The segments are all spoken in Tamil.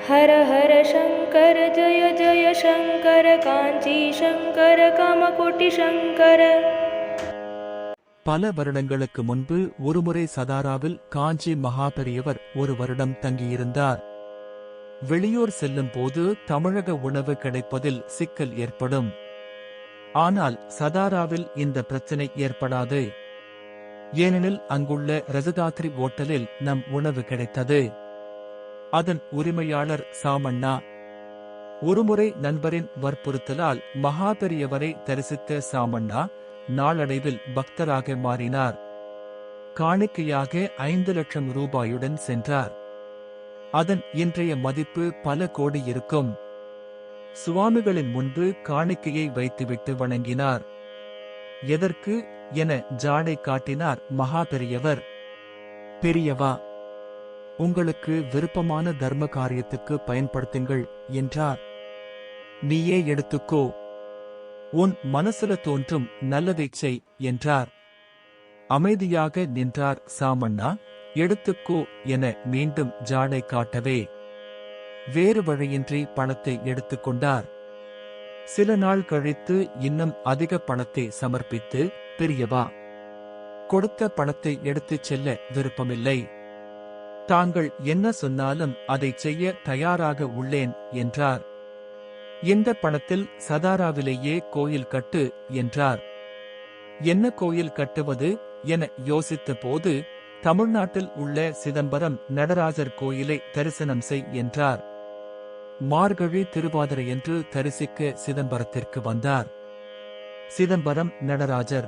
हर हर शङ्कर जय जय शङ्कर काञ्ची शङ्कर कामकोटि शङ्कर. பல வருடங்களுக்கு முன்பு ஒருமுறை சதாராவில் காஞ்சி மகாபெரியவர் ஒரு வருடம் தங்கியிருந்தார். வெளியூர் செல்லும் போது தமிழக உணவு கிடைப்பதில் சிக்கல் ஏற்படும். ஆனால் சதாராவில் இந்த பிரச்சனை ஏற்படாது. ஏனெனில் அங்குள்ள ரஜதாத்ரி ஓட்டலில் நம் உணவு கிடைத்தது. அதன் உரிமையாளர் சாமண்ணா. ஒருமுறை நண்பரின் வற்புறுத்தலால் மகாபெரியவரை தரிசித்த சாமண்ணா நாளடைவில் பக்தராக மாறினார். காணிக்கையாக 5 லட்சம் ரூபாயுடன் சென்றார். அதன் இன்றைய மதிப்பு பல கோடி இருக்கும். சுவாமிகளின் முன்பு காணிக்கையை வைத்துவிட்டு வணங்கினார். எதற்கு என ஜாடை காட்டினார் மகாபெரியவர். பெரியவா, உங்களுக்கு விருப்பமான தர்ம காரியத்துக்கு பயன்படுத்துங்கள் என்றார். நீயே எடுத்துக்கோ, உன் மனசுல தோன்றும் நல்லதைச் செய் என்றார். அமைதியாக நின்றார் சாமண்ணா. எடுத்துக்கோ என மீண்டும் ஜாடை காட்டவே வேறு வழியின்றி பணத்தை எடுத்துக்கொண்டார். சில நாள் கழித்து இன்னும் அதிக பணத்தை சமர்ப்பித்து, பெரியவா, கொடுத்த பணத்தை எடுத்துச் செல்ல விருப்பமில்லை. தாங்கள் என்ன சொன்னாலும் அதைச் செய்ய தயாராக உள்ளேன் என்றார். இந்த பணத்தில் சதாராவிலேயே கோயில் கட்டு என்றார். என்ன கோயில் கட்டுவது என யோசித்த போது, தமிழ்நாட்டில் உள்ள சிதம்பரம் நடராஜர் கோயிலை தரிசனம் செய் என்றார். மார்கழி திருவாதிரையன்று தரிசிக்க சிதம்பரத்திற்கு வந்தார். சிதம்பரம் நடராஜர்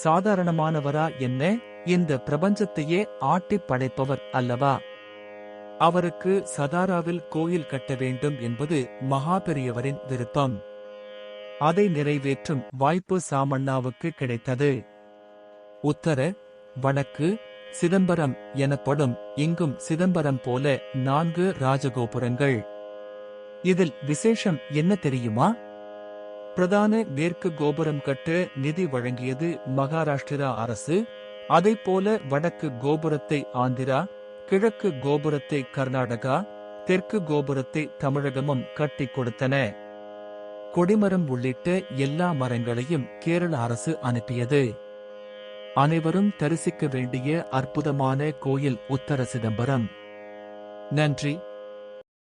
சாதாரணமானவரா என்ன? இந்த பிரபஞ்சத்தையே ஆட்டிப் படைப்பவர் அல்லவா? அவருக்கு சதாராவில் கோயில் கட்ட வேண்டும் என்பது மகாபெரியவரின் விருப்பம். அதை நிறைவேற்றும் வாய்ப்பு சாமண்ணாவுக்கு கிடைத்தது. உத்தர, வடக்கு, சிதம்பரம் எனப்படும் இங்கும் சிதம்பரம் போல 4 ராஜகோபுரங்கள். இதில் விசேஷம் என்ன தெரியுமா? பிரதான மேற்கு கோபுரம் கட்ட நிதி வழங்கியது மகாராஷ்டிரா அரசு. அதைப்போல வடக்கு கோபுரத்தை ஆந்திரா, கிழக்கு கோபுரத்தை கர்நாடகா, தெற்கு கோபுரத்தை தமிழகமும் கட்டிக் கொடுத்தன. கொடிமரம் உள்ளிட்ட எல்லா மரங்களையும் கேரள அரசு அனுப்பியது. அனைவரும் தரிசிக்க வேண்டிய அற்புதமான கோயில் உத்தர சிதம்பரம். நன்றி.